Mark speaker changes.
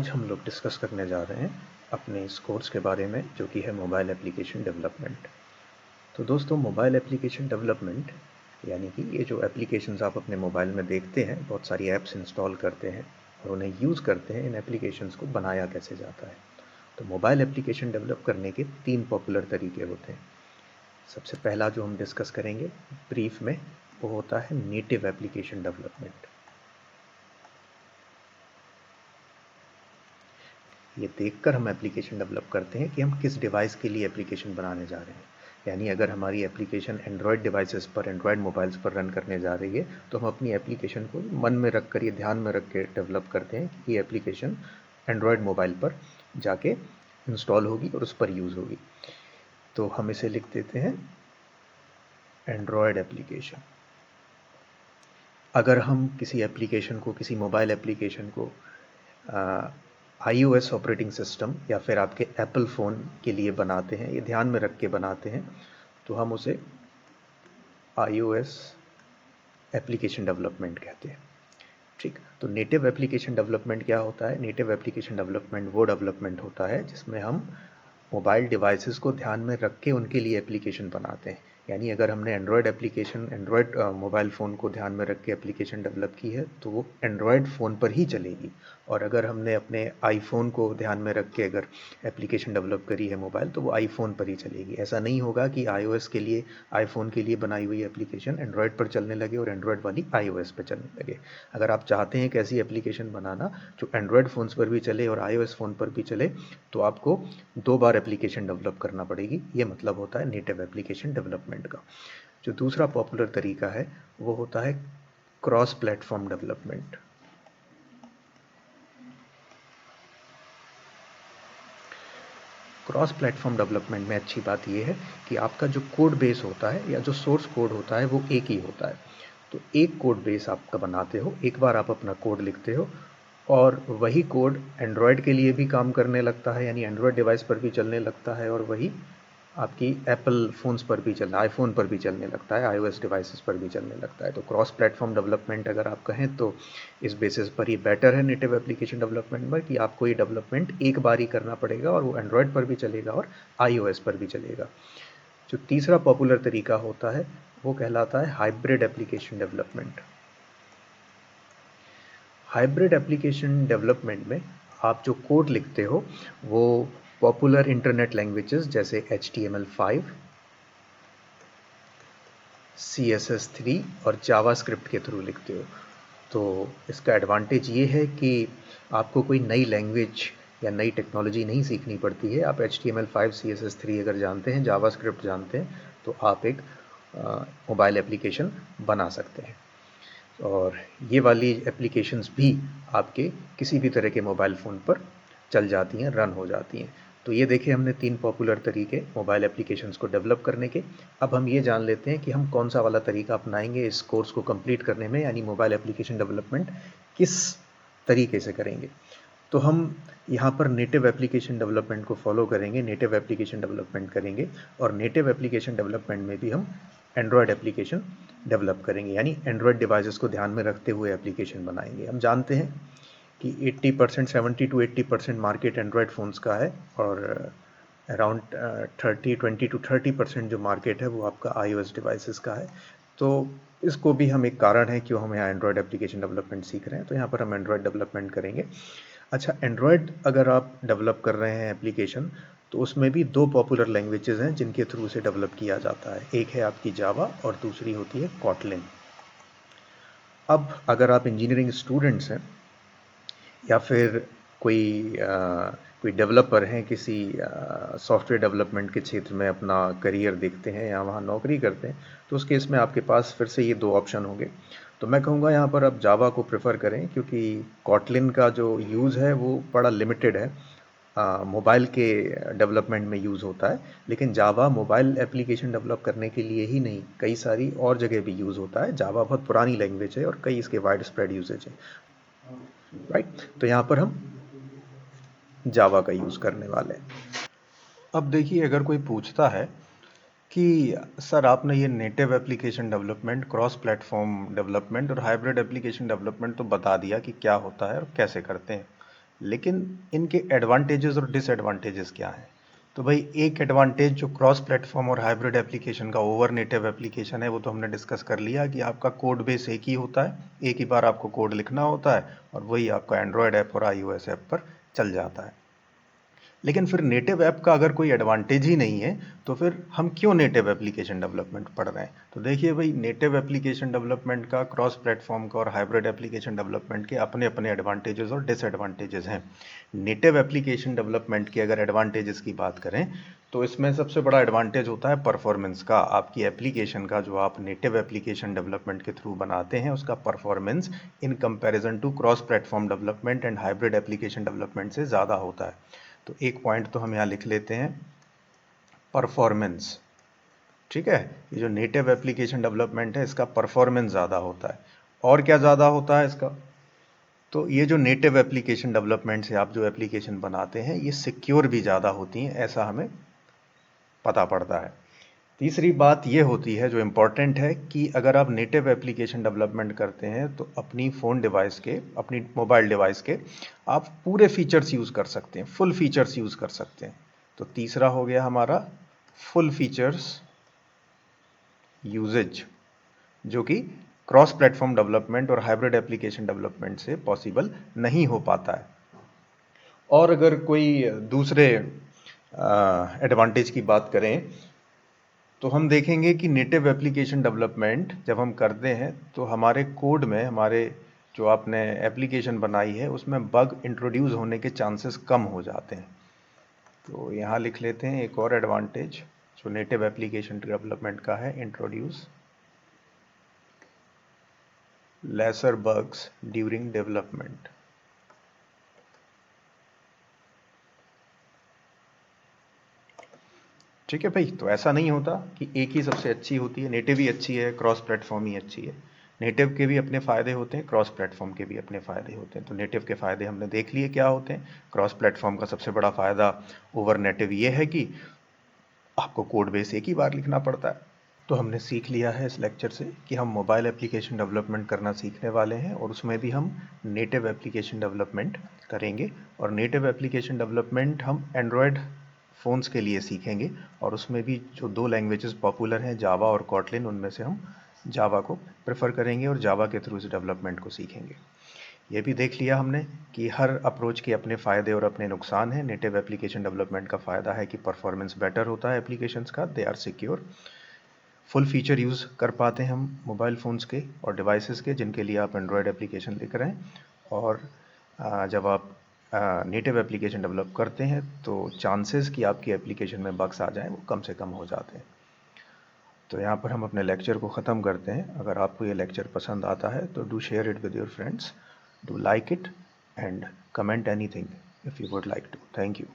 Speaker 1: आज हम लोग डिस्कस करने जा रहे हैं अपने इस कोर्स के बारे में जो कि है मोबाइल एप्लीकेशन डेवलपमेंट। तो दोस्तों, मोबाइल एप्लीकेशन डेवलपमेंट यानी कि ये जो एप्लीकेशंस आप अपने मोबाइल में देखते हैं, बहुत सारी ऐप्स इंस्टॉल करते हैं और उन्हें यूज़ करते हैं, इन एप्लीकेशंस को बनाया कैसे जाता है। तो मोबाइल एप्लीकेशन डेवलप करने के 3 पॉपुलर तरीके होते हैं। सबसे पहला जो हम डिस्कस करेंगे ब्रीफ में, वो होता है नेटिव एप्लीकेशन डेवलपमेंट। ये देखकर हम एप्लीकेशन डेवलप करते हैं कि हम किस डिवाइस के लिए एप्लीकेशन बनाने जा रहे हैं। यानी अगर हमारी एप्लीकेशन एंड्रॉयड डिवाइसेस पर, एंड्रॉयड मोबाइल्स पर रन करने जा रही है, तो हम अपनी एप्लीकेशन को मन में रख कर, ये ध्यान में रख के डेवलप करते हैं कि ये एप्लीकेशन एंड्रॉयड मोबाइल पर जाके इंस्टॉल होगी और उस पर यूज़ होगी। तो हम इसे लिख देते हैं एंड्रॉयड एप्लीकेशन। अगर हम किसी एप्लीकेशन को, किसी मोबाइल एप्लीकेशन को iOS ऑपरेटिंग सिस्टम या फिर आपके एप्पल फ़ोन के लिए बनाते हैं, ये ध्यान में रख के बनाते हैं, तो हम उसे iOS एप्लीकेशन डेवलपमेंट कहते हैं। ठीक, तो नेटिव एप्लीकेशन डेवलपमेंट क्या होता है? नेटिव एप्लीकेशन डेवलपमेंट वो डेवलपमेंट होता है जिसमें हम मोबाइल डिवाइसेस को ध्यान में रख के उनके लिए एप्लीकेशन बनाते हैं। यानी अगर हमने एंड्रॉयड मोबाइल फ़ोन को ध्यान में रख के एप्लीकेशन डेवलप की है, तो वो एंड्रॉयड फ़ोन पर ही चलेगी। और अगर हमने अपने आईफोन को ध्यान में रख के अगर एप्लीकेशन डेवलप करी है मोबाइल, तो वो आईफोन पर ही चलेगी। ऐसा नहीं होगा कि iOS के लिए, आईफोन के लिए बनाई हुई एप्लीकेशन एंड्रॉयड पर चलने लगे और एंड्रॉयड वाली iOS पर चलने लगे। अगर आप चाहते हैं कि ऐसी एप्लीकेशन बनाना जो एंड्रॉयड फ़ोन्स पर भी चले और iOS फ़ोन पर भी चले, तो आपको 2 बार एप्लीकेशन डेवलप करना पड़ेगी। ये मतलब होता है नेटिव एप्लीकेशन डेवलपमेंट का। जो दूसरा पॉपुलर तरीका है, वो होता है cross platform development. Cross platform development में अच्छी बात यह है कि आपका जो कोड बेस होता है या जो सोर्स कोड होता है, वो एक ही होता है। तो एक कोड बेस आपका बनाते हो, एक बार आप अपना कोड लिखते हो और वही कोड एंड्रॉयड के लिए भी काम करने लगता है, यानी एंड्रॉयड डिवाइस पर भी चलने लगता है, और वही आपकी एप्पल फ़ोन्स पर भी आईफोन पर भी चलने लगता है, iOS डिवाइसेस पर भी चलने लगता है। तो क्रॉस प्लेटफॉर्म डेवलपमेंट अगर आप कहें तो इस बेसिस पर ये बेटर है नेटिव एप्लीकेशन डेवलपमेंट में, कि आपको ये डेवलपमेंट एक बार ही करना पड़ेगा और वो एंड्रॉयड पर भी चलेगा और iOS पर भी चलेगा। जो तीसरा पॉपुलर तरीका होता है, वो कहलाता है hybrid application development. Hybrid application development में आप जो कोड लिखते हो, वो पॉपुलर इंटरनेट लैंग्वेजेस जैसे HTML5, CSS3 और जावास्क्रिप्ट के थ्रू लिखते हो। तो इसका एडवांटेज ये है कि आपको कोई नई लैंग्वेज या नई टेक्नोलॉजी नहीं सीखनी पड़ती है। आप HTML5, CSS3 अगर जानते हैं, जावास्क्रिप्ट जानते हैं, तो आप एक मोबाइल एप्लीकेशन बना सकते हैं। और ये वाली एप्लीकेशंस भी आपके किसी भी तरह के मोबाइल फ़ोन पर चल जाती हैं, रन हो जाती हैं। तो ये देखें हमने 3 पॉपुलर तरीके मोबाइल एप्लीकेशंस को डेवलप करने के। अब हम ये जान लेते हैं कि हम कौन सा वाला तरीका अपनाएंगे इस कोर्स को कंप्लीट करने में, यानी मोबाइल एप्लीकेशन डेवलपमेंट किस तरीके से करेंगे। तो हम यहाँ पर नेटिव एप्लीकेशन डेवलपमेंट को फॉलो करेंगे, नेटिव एप्लीकेशन डेवलपमेंट करेंगे, और नेटिव एप्लीकेशन डेवलपमेंट में भी हम एंड्रॉयड एप्लीकेशन डेवलप करेंगे, यानी एंड्रॉयड डिवाइसेस को ध्यान में रखते हुए एप्लीकेशन बनाएंगे। हम जानते हैं कि 80%, 70 to 80% मार्केट एंड्रॉयड फ़ोन्स का है, और अराउंड 20 to 30% जो मार्केट है वो आपका iOS डिवाइसेस का है। तो इसको भी हम, एक कारण है क्यों हम यहाँ एंड्रॉयड एप्लीकेशन डेवलपमेंट सीख रहे हैं, तो यहाँ पर हम एंड्रॉयड डेवलपमेंट करेंगे। अच्छा, एंड्रॉयड अगर आप डेवलप कर रहे हैं एप्लीकेशन, तो उसमें भी 2 पॉपुलर लैंग्वेजेस हैं जिनके थ्रू से डेवलप किया जाता है। एक है आपकी जावा और दूसरी होती है कॉटलिन। अब अगर आप इंजीनियरिंग स्टूडेंट्स हैं या फिर कोई डेवलपर हैं, किसी सॉफ्टवेयर डेवलपमेंट के क्षेत्र में अपना करियर देखते हैं या वहाँ नौकरी करते हैं, तो उस केस में आपके पास फिर से ये 2 ऑप्शन होंगे। तो मैं कहूँगा यहाँ पर आप जावा को प्रेफर करें, क्योंकि कॉटलिन का जो यूज़ है वो बड़ा लिमिटेड है। मोबाइल के डेवलपमेंट में यूज़ होता है, लेकिन जावा मोबाइल एप्लीकेशन डेवलप करने के लिए ही नहीं, कई सारी और जगह भी यूज़ होता है। जावा बहुत पुरानी लैंग्वेज है और कई इसके वाइड स्प्रेड यूसेज है, राइट। तो यहाँ पर हम जावा का यूज़ करने वाले हैं। अब देखिए, अगर कोई पूछता है कि सर आपने ये native application development, cross platform development और हाइब्रिड एप्लीकेशन डेवलपमेंट तो बता दिया कि क्या होता है और कैसे करते हैं, लेकिन इनके एडवांटेजेस और डिसएडवांटेजेस क्या हैं? तो भाई एक एडवांटेज जो क्रॉस प्लेटफॉर्म और हाइब्रिड एप्लीकेशन का ओवर नेटिव एप्लीकेशन है वो तो हमने डिस्कस कर लिया कि आपका कोड बेस एक ही होता है, एक ही बार आपको कोड लिखना होता है और वही आपका एंड्रॉयड ऐप और iOS ऐप पर चल जाता है। लेकिन फिर नेटिव ऐप का अगर कोई एडवांटेज ही नहीं है तो फिर हम क्यों नेटिव एप्लीकेशन डेवलपमेंट पढ़ रहे हैं? तो देखिए भाई, नेटिव एप्लीकेशन डेवलपमेंट का, क्रॉस प्लेटफॉर्म का और हाइब्रिड एप्लीकेशन डेवलपमेंट के अपने अपने एडवांटेजेस और डिसएडवांटेजेस हैं। नेटिव एप्लीकेशन डेवलपमेंट की अगर एडवांटेजेस की बात करें तो इसमें सबसे बड़ा एडवांटेज होता है परफॉर्मेंस का। आपकी एप्लीकेशन का, जो आप नेटिव एप्लीकेशन डेवलपमेंट के थ्रू बनाते हैं, उसका performance in comparison to cross platform development and hybrid application development से ज़्यादा होता है। तो एक पॉइंट तो हम यहाँ लिख लेते हैं, परफॉर्मेंस। ठीक है, ये जो नेटिव एप्लीकेशन डेवलपमेंट है इसका परफॉर्मेंस ज़्यादा होता है। और क्या ज़्यादा होता है इसका? तो ये जो नेटिव एप्लीकेशन डेवलपमेंट से आप जो एप्लीकेशन बनाते हैं ये सिक्योर भी ज़्यादा होती हैं, ऐसा हमें पता पड़ता है। तीसरी बात ये होती है जो इम्पॉर्टेंट है कि अगर आप नेटिव एप्लीकेशन डेवलपमेंट करते हैं तो अपनी फ़ोन डिवाइस के, अपनी मोबाइल डिवाइस के आप पूरे फीचर्स यूज़ कर सकते हैं, फुल फीचर्स यूज़ कर सकते हैं। तो तीसरा हो गया हमारा फुल फीचर्स यूजेज, जो कि क्रॉस प्लेटफॉर्म डेवलपमेंट और हाइब्रिड एप्लीकेशन डेवलपमेंट से पॉसिबल नहीं हो पाता है। और अगर कोई दूसरे एडवांटेज की बात करें तो हम देखेंगे कि नेटिव एप्लीकेशन डेवलपमेंट जब हम करते हैं तो हमारे कोड में, हमारे जो आपने एप्लीकेशन बनाई है उसमें बग इंट्रोड्यूस होने के चांसेस कम हो जाते हैं। तो यहाँ लिख लेते हैं एक और एडवांटेज जो नेटिव एप्लीकेशन डेवलपमेंट का है, introduce lesser bugs during development. ठीक है भाई, तो ऐसा नहीं होता कि एक ही सबसे अच्छी होती है, नेटिव ही अच्छी है, क्रॉस प्लेटफॉर्म ही अच्छी है। नेटिव के भी अपने फ़ायदे होते हैं, क्रॉस प्लेटफॉर्म के भी अपने फ़ायदे होते हैं। तो नेटिव के फ़ायदे हमने देख लिए क्या होते हैं। क्रॉस प्लेटफॉर्म का सबसे बड़ा फ़ायदा ओवर नेटिव ये है कि आपको कोड बेस एक ही बार लिखना पड़ता है। तो हमने सीख लिया है इस लेक्चर से कि हम मोबाइल एप्लीकेशन डेवलपमेंट करना सीखने वाले हैं और उसमें भी हम नेटिव एप्लीकेशन डेवलपमेंट करेंगे। और नेटिव एप्लीकेशन डेवलपमेंट हम एंड्रॉयड फ़ोन्स के लिए सीखेंगे और उसमें भी जो दो लैंग्वेजेस पॉपुलर हैं, जावा और कॉटलिन, उनमें से हम जावा को प्रेफर करेंगे और जावा के थ्रू इस डेवलपमेंट को सीखेंगे। ये भी देख लिया हमने कि हर अप्रोच के अपने फ़ायदे और अपने नुकसान हैं। नेटिव एप्लीकेशन डेवलपमेंट का फ़ायदा है कि परफॉर्मेंस बेटर होता है एप्लीकेशंस का, they are secure, full feature use कर पाते हैं हम मोबाइल फ़ोन्स के और डिवाइसेस के जिनके लिए आप एंड्रॉयड एप्लीकेशन लिख रहे हैं। और जब आप नेटिव एप्लीकेशन डेवलप करते हैं तो चांसेस कि आपकी एप्लीकेशन में बग्स आ जाएं वो कम से कम हो जाते हैं। तो यहाँ पर हम अपने लेक्चर को ख़त्म करते हैं। अगर आपको ये लेक्चर पसंद आता है तो do share it with your friends, do like it and comment anything if you would like to. Thank you.